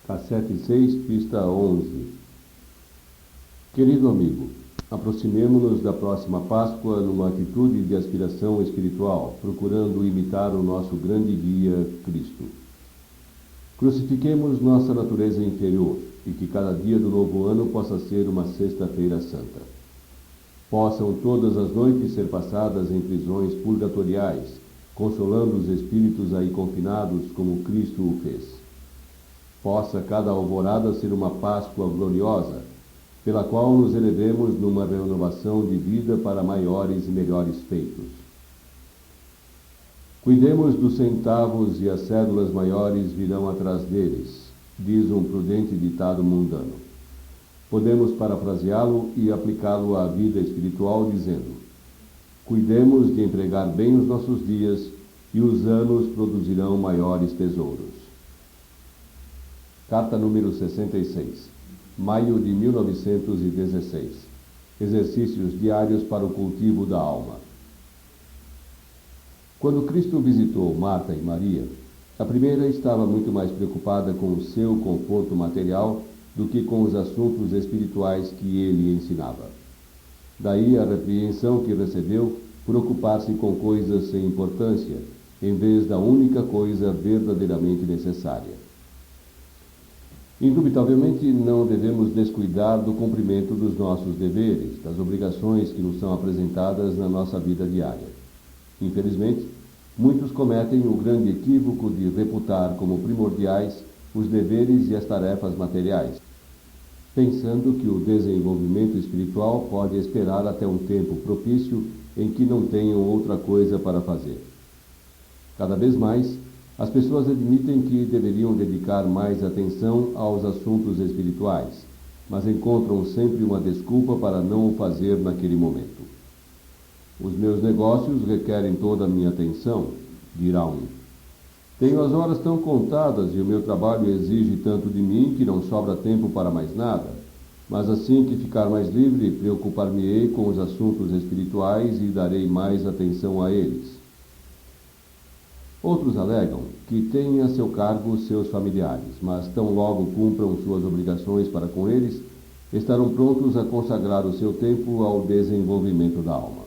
Cassete 6, pista 11. Querido amigo, aproximemo-nos da próxima Páscoa numa atitude de aspiração espiritual, procurando imitar o nosso grande guia, Cristo. Crucifiquemos nossa natureza inferior e que cada dia do novo ano possa ser uma sexta-feira santa. Possam todas as noites ser passadas em prisões purgatoriais, consolando os espíritos aí confinados como Cristo o fez. Possa cada alvorada ser uma Páscoa gloriosa, pela qual nos elevemos numa renovação de vida para maiores e melhores feitos. Cuidemos dos centavos e as cédulas maiores virão atrás deles, diz um prudente ditado mundano. Podemos parafraseá-lo e aplicá-lo à vida espiritual dizendo: cuidemos de empregar bem os nossos dias e os anos produzirão maiores tesouros. Carta número 66, maio de 1916. Exercícios diários para o cultivo da alma. Quando Cristo visitou Marta e Maria, a primeira estava muito mais preocupada com o seu conforto material do que com os assuntos espirituais que ele ensinava. Daí a repreensão que recebeu por ocupar-se com coisas sem importância, em vez da única coisa verdadeiramente necessária. Indubitavelmente, não devemos descuidar do cumprimento dos nossos deveres, das obrigações que nos são apresentadas na nossa vida diária. Infelizmente, muitos cometem o grande equívoco de reputar como primordiais os deveres e as tarefas materiais, pensando que o desenvolvimento espiritual pode esperar até um tempo propício em que não tenham outra coisa para fazer. Cada vez mais, as pessoas admitem que deveriam dedicar mais atenção aos assuntos espirituais, mas encontram sempre uma desculpa para não o fazer naquele momento. Os meus negócios requerem toda a minha atenção, dirá um. Tenho as horas tão contadas e o meu trabalho exige tanto de mim que não sobra tempo para mais nada, mas assim que ficar mais livre, preocupar-me-ei com os assuntos espirituais e darei mais atenção a eles. Outros alegam que têm a seu cargo seus familiares, mas tão logo cumpram suas obrigações para com eles, estarão prontos a consagrar o seu tempo ao desenvolvimento da alma.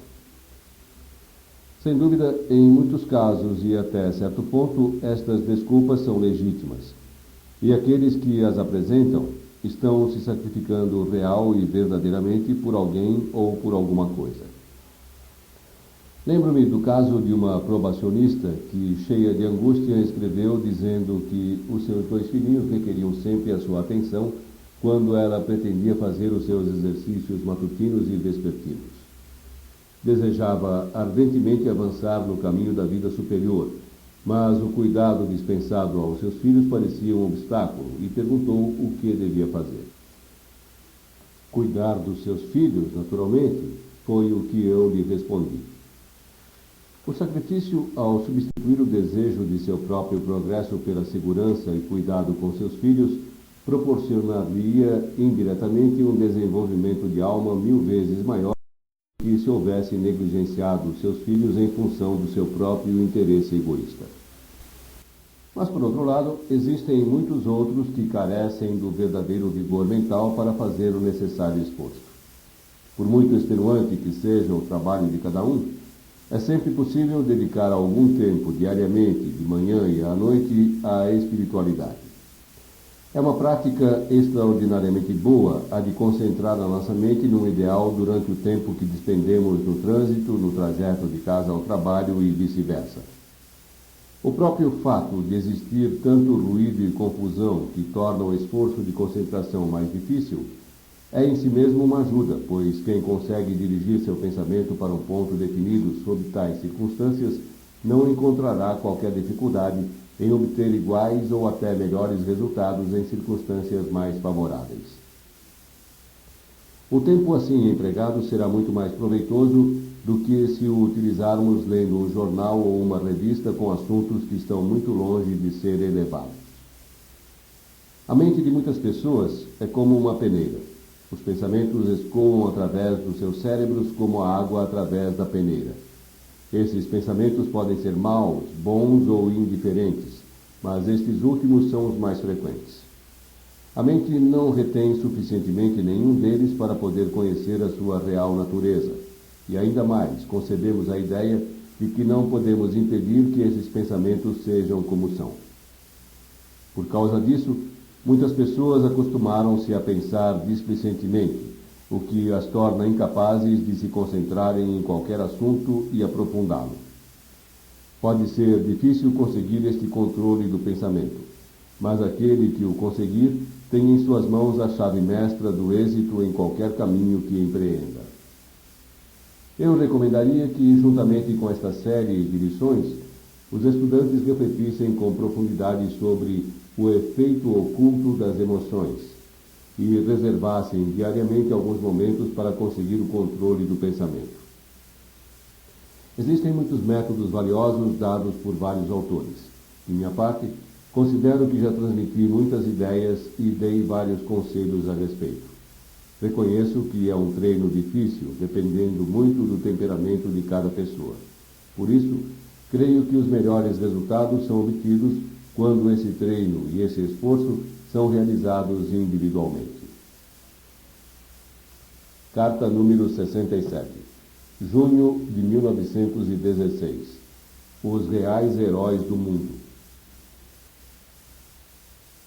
Sem dúvida, em muitos casos e até certo ponto, estas desculpas são legítimas, e aqueles que as apresentam estão se sacrificando real e verdadeiramente por alguém ou por alguma coisa. Lembro-me do caso de uma probacionista que, cheia de angústia, escreveu dizendo que os seus 2 filhinhos requeriam sempre a sua atenção quando ela pretendia fazer os seus exercícios matutinos e vespertinos. Desejava ardentemente avançar no caminho da vida superior, mas o cuidado dispensado aos seus filhos parecia um obstáculo e perguntou o que devia fazer. Cuidar dos seus filhos, naturalmente, foi o que eu lhe respondi. O sacrifício, ao substituir o desejo de seu próprio progresso pela segurança e cuidado com seus filhos, proporcionaria indiretamente um desenvolvimento de alma 1000 vezes maior que se houvesse negligenciado seus filhos em função do seu próprio interesse egoísta. Mas, por outro lado, existem muitos outros que carecem do verdadeiro vigor mental para fazer o necessário esforço. Por muito extenuante que seja o trabalho de cada um, é sempre possível dedicar algum tempo diariamente, de manhã e à noite, à espiritualidade. É uma prática extraordinariamente boa a de concentrar a nossa mente num ideal durante o tempo que despendemos no trânsito, no trajeto de casa ao trabalho e vice-versa. O próprio fato de existir tanto ruído e confusão que tornam o esforço de concentração mais difícil é em si mesmo uma ajuda, pois quem consegue dirigir seu pensamento para um ponto definido sob tais circunstâncias não encontrará qualquer dificuldade em obter iguais ou até melhores resultados em circunstâncias mais favoráveis. O tempo assim empregado será muito mais proveitoso do que se o utilizarmos lendo um jornal ou uma revista com assuntos que estão muito longe de ser elevados. A mente de muitas pessoas é como uma peneira. Os pensamentos escoam através dos seus cérebros como a água através da peneira. Esses pensamentos podem ser maus, bons ou indiferentes, mas estes últimos são os mais frequentes. A mente não retém suficientemente nenhum deles para poder conhecer a sua real natureza. E ainda mais, concebemos a ideia de que não podemos impedir que esses pensamentos sejam como são. Por causa disso, muitas pessoas acostumaram-se a pensar displicentemente, o que as torna incapazes de se concentrarem em qualquer assunto e aprofundá-lo. Pode ser difícil conseguir este controle do pensamento, mas aquele que o conseguir tem em suas mãos a chave mestra do êxito em qualquer caminho que empreenda. Eu recomendaria que, juntamente com esta série de lições, os estudantes refletissem com profundidade sobre o efeito oculto das emoções e reservassem diariamente alguns momentos para conseguir o controle do pensamento. Existem muitos métodos valiosos dados por vários autores. De minha parte, considero que já transmiti muitas ideias e dei vários conselhos a respeito. Reconheço que é um treino difícil, dependendo muito do temperamento de cada pessoa. Por isso, creio que os melhores resultados são obtidos quando esse treino e esse esforço são realizados individualmente. Carta número 67. Junho de 1916. Os reais heróis do mundo.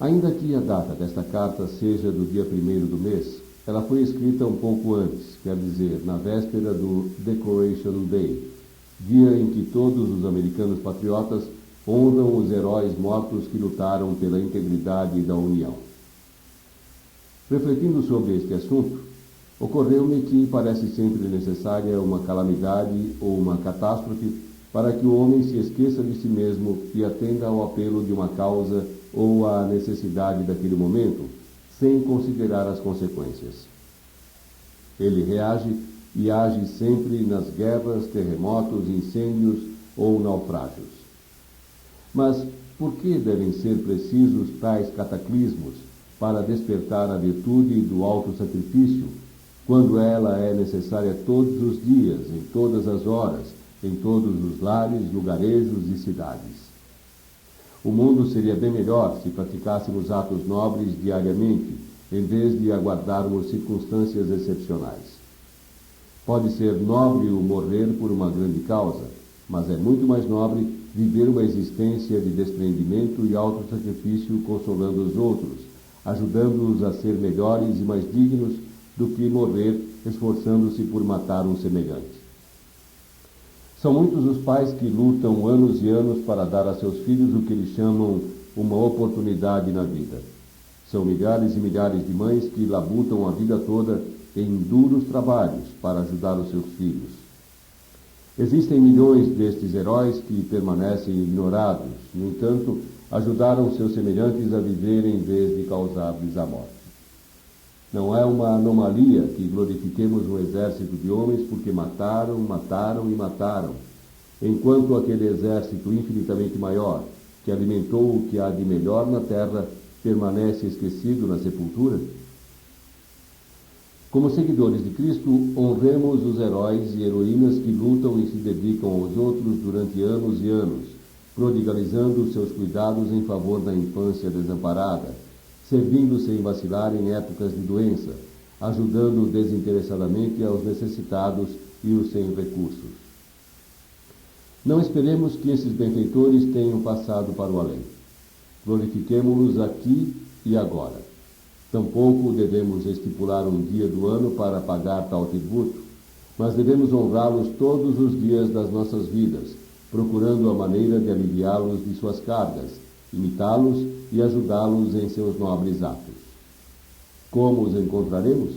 Ainda que a data desta carta seja do dia 1º do mês, ela foi escrita um pouco antes, quer dizer, na véspera do Decoration Day, dia em que todos os americanos patriotas honram os heróis mortos que lutaram pela integridade da União. Refletindo sobre este assunto, ocorreu-me que parece sempre necessária uma calamidade ou uma catástrofe para que o homem se esqueça de si mesmo e atenda ao apelo de uma causa ou à necessidade daquele momento, sem considerar as consequências. Ele reage e age sempre nas guerras, terremotos, incêndios ou naufrágios. Mas por que devem ser precisos tais cataclismos para despertar a virtude do autossacrifício, quando ela é necessária todos os dias, em todas as horas, em todos os lares, lugarejos e cidades? O mundo seria bem melhor se praticássemos atos nobres diariamente, em vez de aguardarmos circunstâncias excepcionais. Pode ser nobre o morrer por uma grande causa, mas é muito mais nobre viver uma existência de desprendimento e autossacrifício consolando os outros, ajudando-os a ser melhores e mais dignos do que morrer esforçando-se por matar um semelhante. São muitos os pais que lutam anos e anos para dar a seus filhos o que eles chamam uma oportunidade na vida. São milhares e milhares de mães que labutam a vida toda em duros trabalhos para ajudar os seus filhos. Existem milhões destes heróis que permanecem ignorados, no entanto, ajudaram seus semelhantes a viver em vez de causar-lhes a morte. Não é uma anomalia que glorifiquemos um exército de homens porque mataram, mataram e mataram, enquanto aquele exército infinitamente maior, que alimentou o que há de melhor na terra, permanece esquecido na sepultura? Como seguidores de Cristo, honremos os heróis e heroínas que lutam e se dedicam aos outros durante anos e anos, prodigalizando seus cuidados em favor da infância desamparada, servindo sem vacilar em épocas de doença, ajudando desinteressadamente aos necessitados e os sem recursos. Não esperemos que esses benfeitores tenham passado para o além. Glorifiquemo-los aqui e agora. Tampouco devemos estipular um dia do ano para pagar tal tributo, mas devemos honrá-los todos os dias das nossas vidas, procurando a maneira de aliviá-los de suas cargas, imitá-los e ajudá-los em seus nobres atos. Como os encontraremos?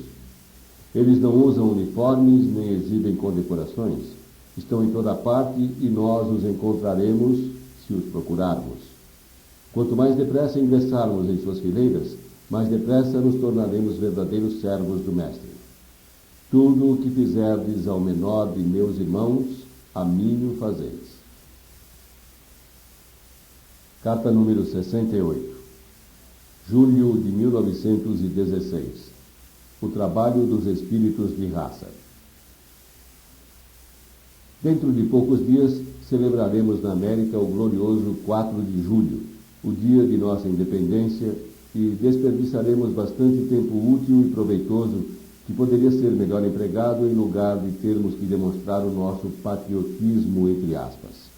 Eles não usam uniformes nem exibem condecorações. Estão em toda parte e nós os encontraremos se os procurarmos. Quanto mais depressa ingressarmos em suas fileiras, mais depressa nos tornaremos verdadeiros servos do Mestre. Tudo o que fizerdes ao menor de meus irmãos, a mim o fazeis. Carta número 68. Julho de 1916. O trabalho dos espíritos de raça. Dentro de poucos dias, celebraremos na América o glorioso 4 de julho, o dia de nossa independência, e desperdiçaremos bastante tempo útil e proveitoso que poderia ser melhor empregado em lugar de termos que demonstrar o nosso patriotismo, entre aspas.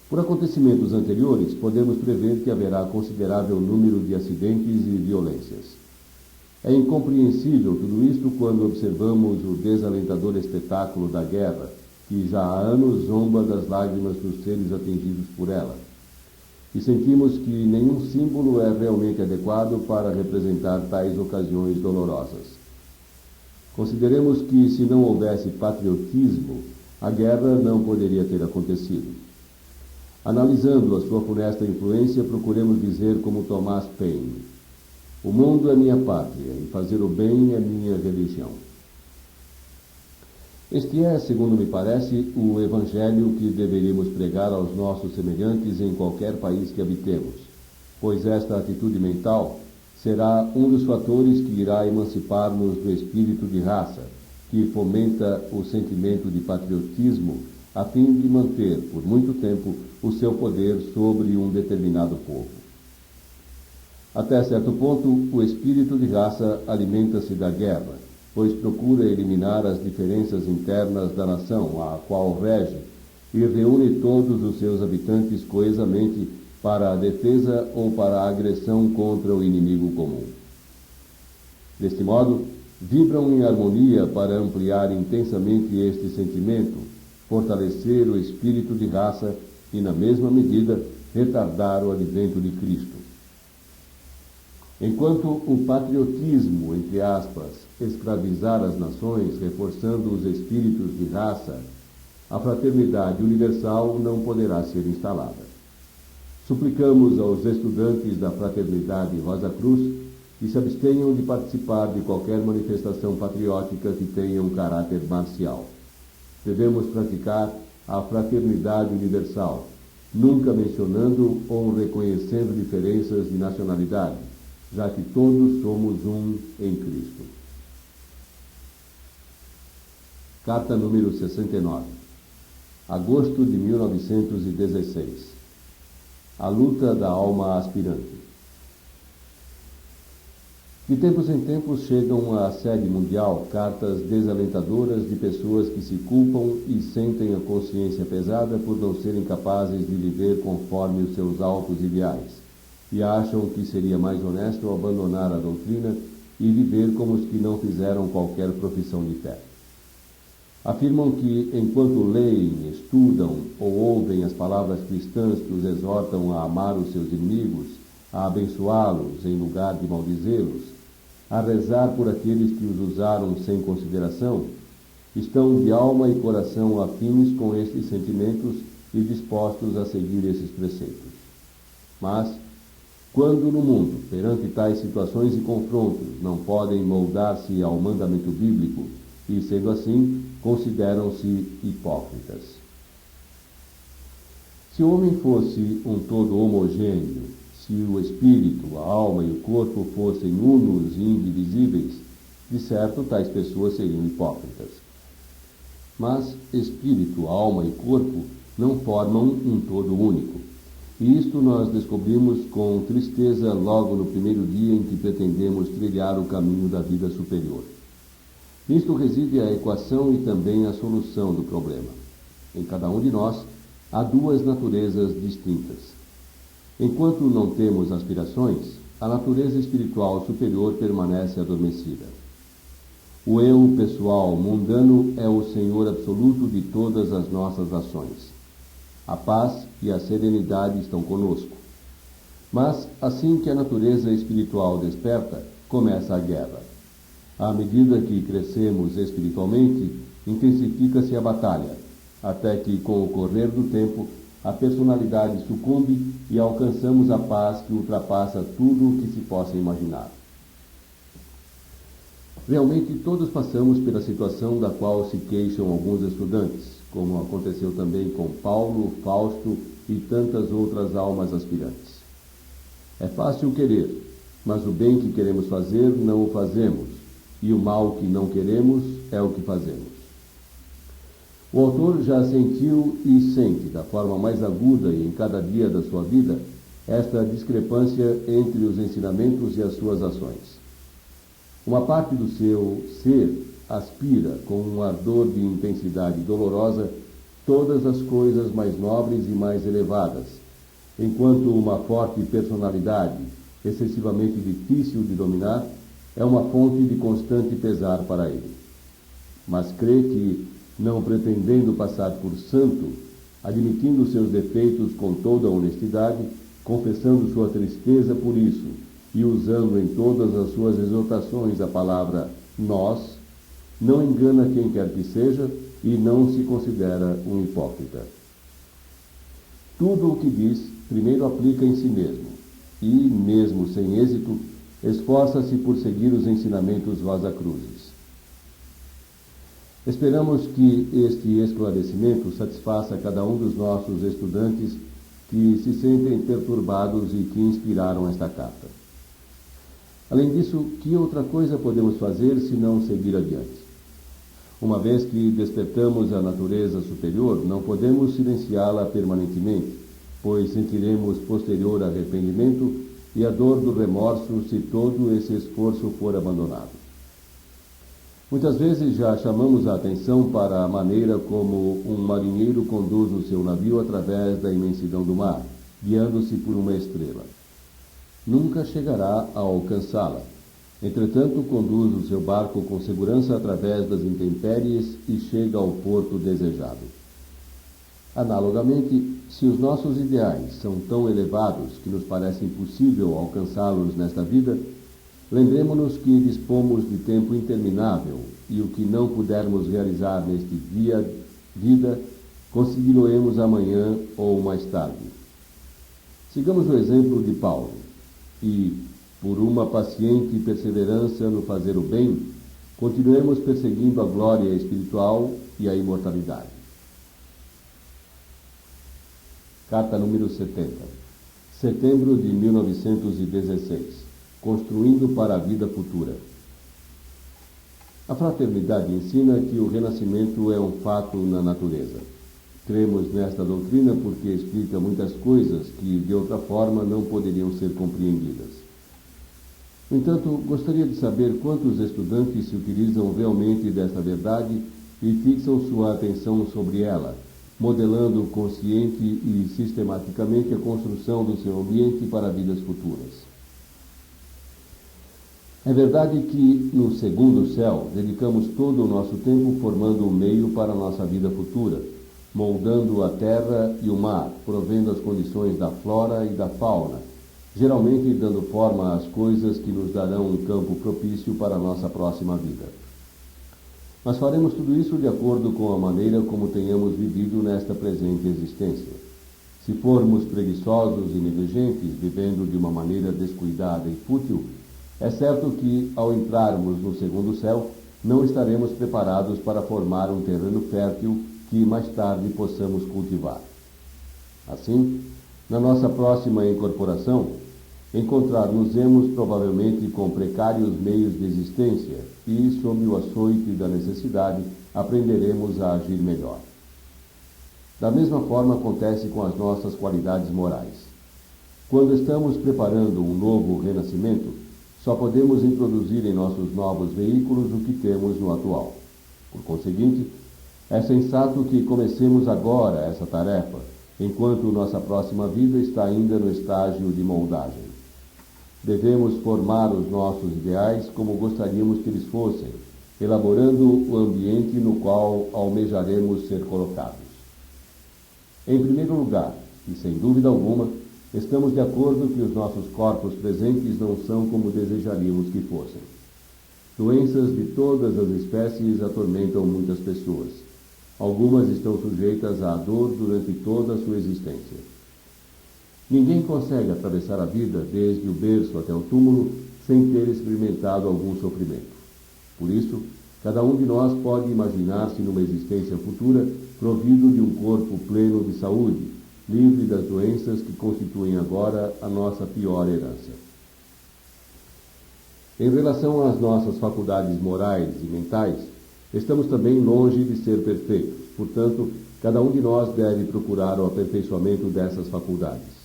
Por acontecimentos anteriores, podemos prever que haverá considerável número de acidentes e violências. É incompreensível tudo isto quando observamos o desalentador espetáculo da guerra, que já há anos zomba das lágrimas dos seres atingidos por ela. E sentimos que nenhum símbolo é realmente adequado para representar tais ocasiões dolorosas. Consideremos que, se não houvesse patriotismo, a guerra não poderia ter acontecido. Analisando a sua funesta influência, procuremos dizer como Thomas Paine: o mundo é minha pátria e fazer o bem é minha religião. Este é, segundo me parece, o evangelho que deveríamos pregar aos nossos semelhantes em qualquer país que habitemos, pois esta atitude mental será um dos fatores que irá emancipar-nos do espírito de raça, que fomenta o sentimento de patriotismo a fim de manter, por muito tempo, o seu poder sobre um determinado povo. Até certo ponto, o espírito de raça alimenta-se da guerra, pois procura eliminar as diferenças internas da nação a qual rege e reúne todos os seus habitantes coesamente para a defesa ou para a agressão contra o inimigo comum. Deste modo, vibram em harmonia para ampliar intensamente este sentimento, fortalecer o espírito de raça e, na mesma medida, retardar o advento de Cristo. Enquanto o patriotismo, entre aspas, escravizar as nações, reforçando os espíritos de raça, a fraternidade universal não poderá ser instalada. Suplicamos aos estudantes da Fraternidade Rosa Cruz que se abstenham de participar de qualquer manifestação patriótica que tenha um caráter marcial. Devemos praticar a fraternidade universal, nunca mencionando ou reconhecendo diferenças de nacionalidade, já que todos somos um em Cristo. Carta número 69. Agosto de 1916. A luta da alma aspirante. De tempos em tempos chegam à sede mundial cartas desalentadoras de pessoas que se culpam e sentem a consciência pesada por não serem capazes de viver conforme os seus altos ideais, e acham que seria mais honesto abandonar a doutrina e viver como os que não fizeram qualquer profissão de fé. Afirmam que, enquanto leem, estudam ou ouvem as palavras cristãs que os exortam a amar os seus inimigos, a abençoá-los em lugar de maldizê-los, a rezar por aqueles que os usaram sem consideração, estão de alma e coração afins com estes sentimentos e dispostos a seguir esses preceitos. Mas, quando no mundo, perante tais situações e confrontos, não podem moldar-se ao mandamento bíblico e, sendo assim, consideram-se hipócritas. Se o homem fosse um todo homogêneo, se o espírito, a alma e o corpo fossem unos e indivisíveis, de certo tais pessoas seriam hipócritas. Mas espírito, alma e corpo não formam um todo único. E isto nós descobrimos com tristeza logo no primeiro dia em que pretendemos trilhar o caminho da vida superior. Nisto reside a equação e também a solução do problema. Em cada um de nós há duas naturezas distintas. Enquanto não temos aspirações, a natureza espiritual superior permanece adormecida. O eu pessoal mundano é o senhor absoluto de todas as nossas ações. A paz e a serenidade estão conosco. Mas, assim que a natureza espiritual desperta, começa a guerra. À medida que crescemos espiritualmente, intensifica-se a batalha, até que, com o correr do tempo, a personalidade sucumbe e alcançamos a paz que ultrapassa tudo o que se possa imaginar. Realmente, todos passamos pela situação da qual se queixam alguns estudantes, como aconteceu também com Paulo, Fausto e tantas outras almas aspirantes. É fácil querer, mas o bem que queremos fazer não o fazemos, e o mal que não queremos é o que fazemos. O autor já sentiu e sente, da forma mais aguda e em cada dia da sua vida, esta discrepância entre os ensinamentos e as suas ações. Uma parte do seu ser aspira, com um ardor de intensidade dolorosa, todas as coisas mais nobres e mais elevadas, enquanto uma forte personalidade, excessivamente difícil de dominar, é uma fonte de constante pesar para ele. Mas crê que, não pretendendo passar por santo, admitindo seus defeitos com toda a honestidade, confessando sua tristeza por isso e usando em todas as suas exortações a palavra nós, não engana quem quer que seja e não se considera um hipócrita. Tudo o que diz, primeiro aplica em si mesmo e, mesmo sem êxito, esforça-se por seguir os ensinamentos Vaza-Cruzes. Esperamos que este esclarecimento satisfaça cada um dos nossos estudantes que se sentem perturbados e que inspiraram esta carta. Além disso, que outra coisa podemos fazer se não seguir adiante? Uma vez que despertamos a natureza superior, não podemos silenciá-la permanentemente, pois sentiremos posterior arrependimento e a dor do remorso se todo esse esforço for abandonado. Muitas vezes já chamamos a atenção para a maneira como um marinheiro conduz o seu navio através da imensidão do mar, guiando-se por uma estrela. Nunca chegará a alcançá-la. Entretanto, conduz o seu barco com segurança através das intempéries e chega ao porto desejado. Analogamente, se os nossos ideais são tão elevados que nos parece impossível alcançá-los nesta vida, lembremo-nos que dispomos de tempo interminável e o que não pudermos realizar neste vida, consegui-lo-emos amanhã ou mais tarde. Sigamos o exemplo de Paulo e, por uma paciente perseverança no fazer o bem, continuemos perseguindo a glória espiritual e a imortalidade. Carta número 70. Setembro de 1916. Construindo para a vida futura. A fraternidade ensina que o renascimento é um fato na natureza. Cremos nesta doutrina porque explica muitas coisas que, de outra forma, não poderiam ser compreendidas. No entanto, gostaria de saber quantos estudantes se utilizam realmente desta verdade e fixam sua atenção sobre ela, modelando consciente e sistematicamente a construção do seu ambiente para vidas futuras. É verdade que, no segundo céu, dedicamos todo o nosso tempo formando um meio para a nossa vida futura, moldando a terra e o mar, provendo as condições da flora e da fauna, geralmente dando forma às coisas que nos darão um campo propício para a nossa próxima vida. Mas faremos tudo isso de acordo com a maneira como tenhamos vivido nesta presente existência. Se formos preguiçosos e negligentes, vivendo de uma maneira descuidada e fútil, é certo que, ao entrarmos no segundo céu, não estaremos preparados para formar um terreno fértil que mais tarde possamos cultivar. Assim, na nossa próxima incorporação, encontrar-nos-emos provavelmente com precários meios de existência e, sob o açoite da necessidade, aprenderemos a agir melhor. Da mesma forma acontece com as nossas qualidades morais. Quando estamos preparando um novo renascimento, só podemos introduzir em nossos novos veículos o que temos no atual. Por conseguinte, é sensato que comecemos agora essa tarefa, enquanto nossa próxima vida está ainda no estágio de moldagem. Devemos formar os nossos ideais como gostaríamos que eles fossem, elaborando o ambiente no qual almejaremos ser colocados. Em primeiro lugar, e sem dúvida alguma, estamos de acordo que os nossos corpos presentes não são como desejaríamos que fossem. Doenças de todas as espécies atormentam muitas pessoas. Algumas estão sujeitas à dor durante toda a sua existência. Ninguém consegue atravessar a vida, desde o berço até o túmulo, sem ter experimentado algum sofrimento. Por isso, cada um de nós pode imaginar-se numa existência futura provido de um corpo pleno de saúde, livre das doenças que constituem agora a nossa pior herança. Em relação às nossas faculdades morais e mentais, estamos também longe de ser perfeitos, portanto, cada um de nós deve procurar o aperfeiçoamento dessas faculdades.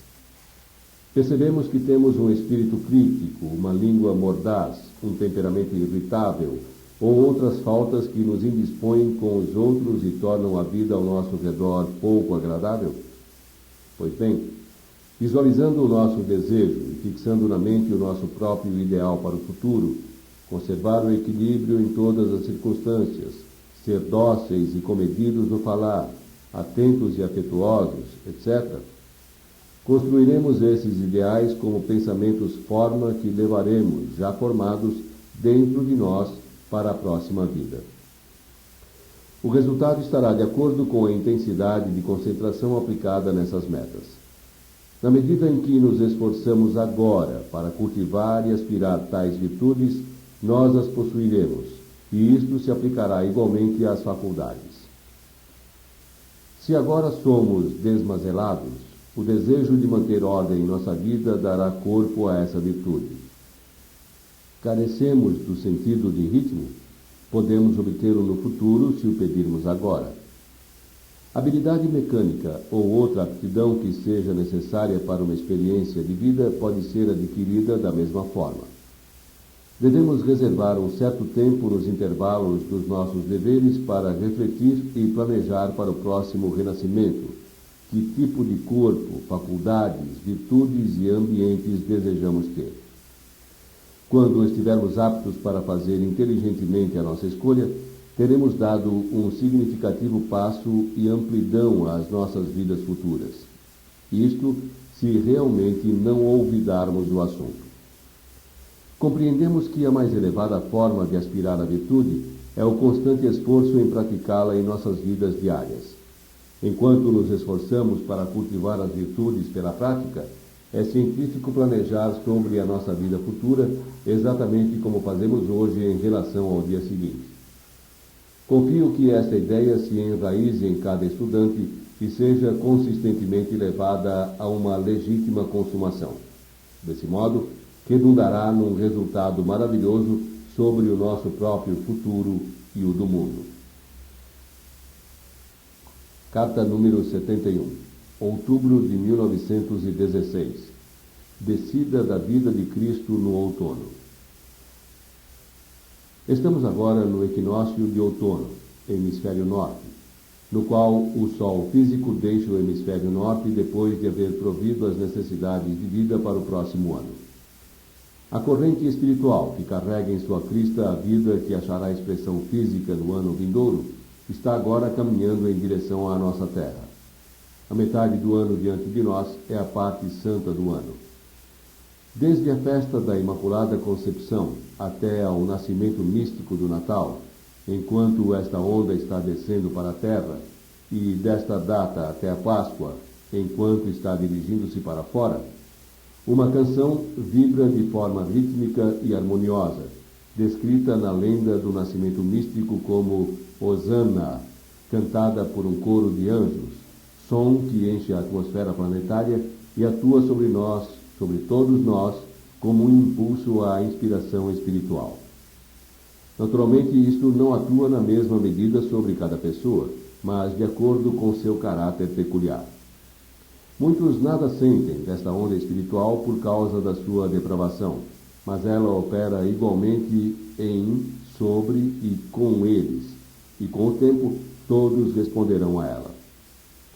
Percebemos que temos um espírito crítico, uma língua mordaz, um temperamento irritável, ou outras faltas que nos indispõem com os outros e tornam a vida ao nosso redor pouco agradável? Pois bem, visualizando o nosso desejo e fixando na mente o nosso próprio ideal para o futuro, conservar o equilíbrio em todas as circunstâncias, ser dóceis e comedidos no falar, atentos e afetuosos, etc., construiremos esses ideais como pensamentos forma que levaremos, já formados, dentro de nós para a próxima vida. O resultado estará de acordo com a intensidade de concentração aplicada nessas metas. Na medida em que nos esforçamos agora para cultivar e aspirar tais virtudes, nós as possuiremos, e isto se aplicará igualmente às faculdades. Se agora somos desmazelados, o desejo de manter ordem em nossa vida dará corpo a essa virtude. Carecemos do sentido de ritmo? Podemos obtê-lo no futuro se o pedirmos agora. Habilidade mecânica ou outra aptidão que seja necessária para uma experiência de vida pode ser adquirida da mesma forma. Devemos reservar um certo tempo nos intervalos dos nossos deveres para refletir e planejar para o próximo renascimento que tipo de corpo, faculdades, virtudes e ambientes desejamos ter. Quando estivermos aptos para fazer inteligentemente a nossa escolha, teremos dado um significativo passo e amplidão às nossas vidas futuras. Isto se realmente não olvidarmos o assunto. Compreendemos que a mais elevada forma de aspirar à virtude é o constante esforço em praticá-la em nossas vidas diárias. Enquanto nos esforçamos para cultivar as virtudes pela prática, é científico planejar sobre a nossa vida futura, exatamente como fazemos hoje em relação ao dia seguinte. Confio que esta ideia se enraize em cada estudante e seja consistentemente levada a uma legítima consumação. Desse modo, redundará num resultado maravilhoso sobre o nosso próprio futuro e o do mundo. Carta número 71, outubro de 1916. Descida da vida de Cristo no outono. Estamos agora no equinócio de outono, hemisfério norte, no qual o Sol físico deixa o hemisfério norte depois de haver provido as necessidades de vida para o próximo ano. A corrente espiritual que carrega em sua crista a vida que achará expressão física no ano vindouro está agora caminhando em direção à nossa terra. A metade do ano diante de nós é a parte santa do ano. Desde a festa da Imaculada Concepção até ao nascimento místico do Natal, enquanto esta onda está descendo para a terra, e desta data até a Páscoa, enquanto está dirigindo-se para fora, uma canção vibra de forma rítmica e harmoniosa, descrita na lenda do nascimento místico como Hosana, cantada por um coro de anjos, som que enche a atmosfera planetária e atua sobre nós, sobre todos nós, como um impulso à inspiração espiritual. Naturalmente, isto não atua na mesma medida sobre cada pessoa, mas de acordo com seu caráter peculiar. Muitos nada sentem desta onda espiritual por causa da sua depravação, mas ela opera igualmente em, sobre e com eles, e com o tempo todos responderão a ela.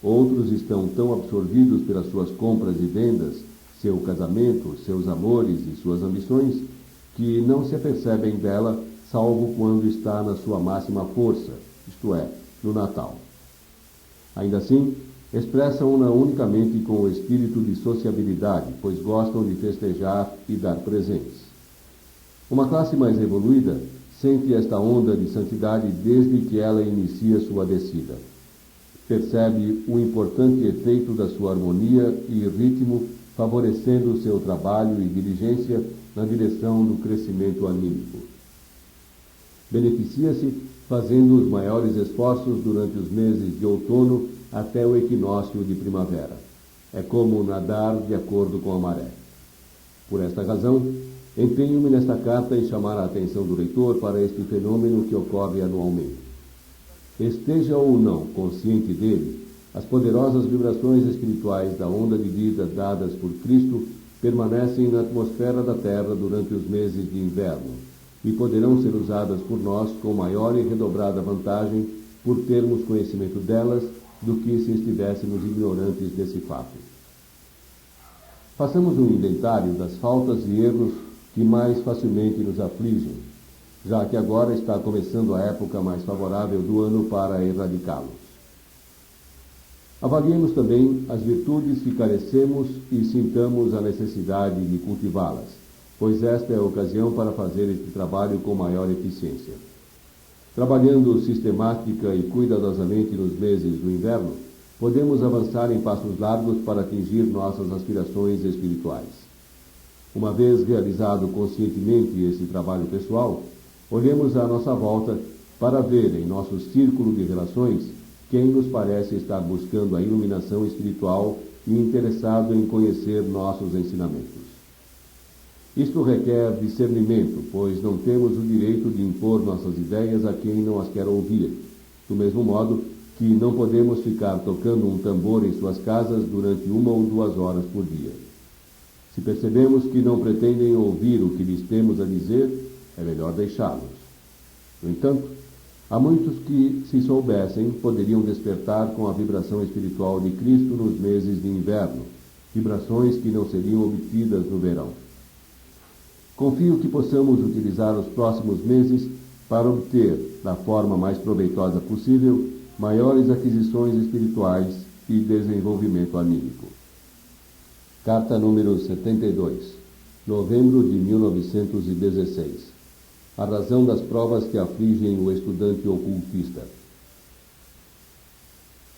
Outros estão tão absorvidos pelas suas compras e vendas, seu casamento, seus amores e suas ambições, que não se apercebem dela, salvo quando está na sua máxima força, isto é, no Natal. Ainda assim, expressam-na unicamente com o espírito de sociabilidade, pois gostam de festejar e dar presentes. Uma classe mais evoluída sente esta onda de santidade desde que ela inicia sua descida. Percebe o importante efeito da sua harmonia e ritmo, favorecendo seu trabalho e diligência na direção do crescimento anímico. Beneficia-se fazendo os maiores esforços durante os meses de outono até o equinócio de primavera. É como nadar de acordo com a maré. Por esta razão, empenho-me nesta carta em chamar a atenção do leitor para este fenômeno que ocorre anualmente. Esteja ou não consciente dele, as poderosas vibrações espirituais da onda de vida dadas por Cristo permanecem na atmosfera da Terra durante os meses de inverno e poderão ser usadas por nós com maior e redobrada vantagem por termos conhecimento delas do que se estivéssemos ignorantes desse fato. Façamos um inventário das faltas e erros que mais facilmente nos afligem, já que agora está começando a época mais favorável do ano para erradicá-los. Avaliemos também as virtudes que carecemos e sintamos a necessidade de cultivá-las, pois esta é a ocasião para fazer este trabalho com maior eficiência. Trabalhando sistemática e cuidadosamente nos meses do inverno, podemos avançar em passos largos para atingir nossas aspirações espirituais. Uma vez realizado conscientemente esse trabalho pessoal, olhemos à nossa volta para ver em nosso círculo de relações quem nos parece estar buscando a iluminação espiritual e interessado em conhecer nossos ensinamentos. Isto requer discernimento, pois não temos o direito de impor nossas ideias a quem não as quer ouvir, do mesmo modo que não podemos ficar tocando um tambor em suas casas durante 1 ou 2 horas por dia. Se percebemos que não pretendem ouvir o que lhes temos a dizer, é melhor deixá-los. No entanto, há muitos que, se soubessem, poderiam despertar com a vibração espiritual de Cristo nos meses de inverno, vibrações que não seriam obtidas no verão. Confio que possamos utilizar os próximos meses para obter, da forma mais proveitosa possível, maiores aquisições espirituais e desenvolvimento anímico. Carta número 72, novembro de 1916. A razão das provas que afligem o estudante ocultista.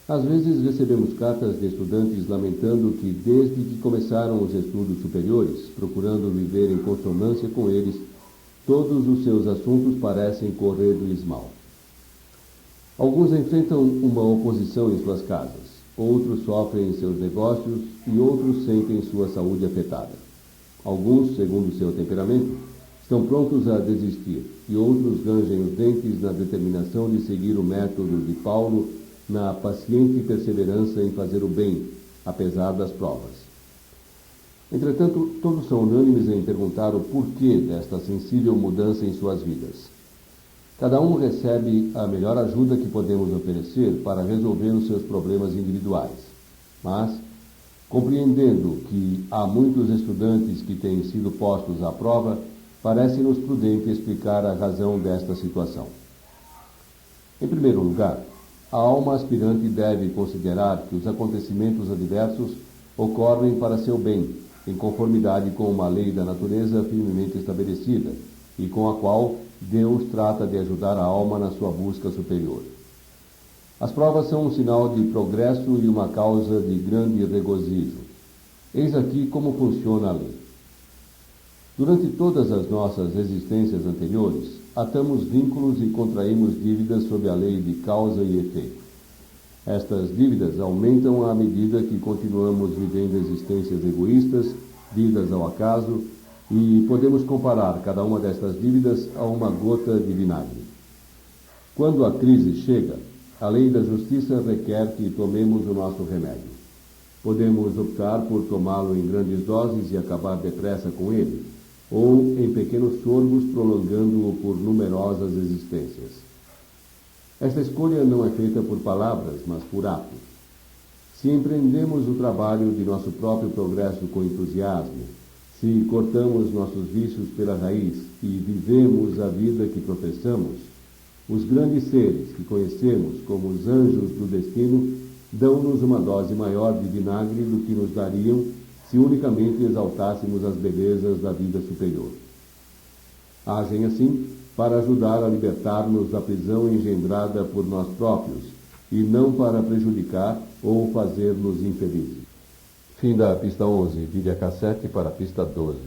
Às vezes recebemos cartas de estudantes lamentando que, desde que começaram os estudos superiores, procurando viver em consonância com eles, todos os seus assuntos parecem correr-lhes mal. Alguns enfrentam uma oposição em suas casas, outros sofrem em seus negócios e outros sentem sua saúde afetada. Alguns, segundo seu temperamento, estão prontos a desistir, e outros rangem os dentes na determinação de seguir o método de Paulo na paciente perseverança em fazer o bem, apesar das provas. Entretanto, todos são unânimes em perguntar o porquê desta sensível mudança em suas vidas. Cada um recebe a melhor ajuda que podemos oferecer para resolver os seus problemas individuais, mas, compreendendo que há muitos estudantes que têm sido postos à prova, parece-nos prudente explicar a razão desta situação. Em primeiro lugar, a alma aspirante deve considerar que os acontecimentos adversos ocorrem para seu bem, em conformidade com uma lei da natureza firmemente estabelecida, e com a qual Deus trata de ajudar a alma na sua busca superior. As provas são um sinal de progresso e uma causa de grande regozijo. Eis aqui como funciona a lei. Durante todas as nossas existências anteriores, atamos vínculos e contraímos dívidas sob a lei de causa e efeito. Estas dívidas aumentam à medida que continuamos vivendo existências egoístas, vidas ao acaso, e podemos comparar cada uma destas dívidas a uma gota de vinagre. Quando a crise chega, a lei da justiça requer que tomemos o nosso remédio. Podemos optar por tomá-lo em grandes doses e acabar depressa com ele, ou em pequenos sorvos, prolongando-o por numerosas existências. Esta escolha não é feita por palavras, mas por atos. Se empreendemos o trabalho de nosso próprio progresso com entusiasmo, se cortamos nossos vícios pela raiz e vivemos a vida que professamos, os grandes seres que conhecemos como os anjos do destino dão-nos uma dose maior de vinagre do que nos dariam se unicamente exaltássemos as belezas da vida superior. Agem assim para ajudar a libertar-nos da prisão engendrada por nós próprios, e não para prejudicar ou fazer-nos infelizes. Fim da pista 11, videocassete para a pista 12.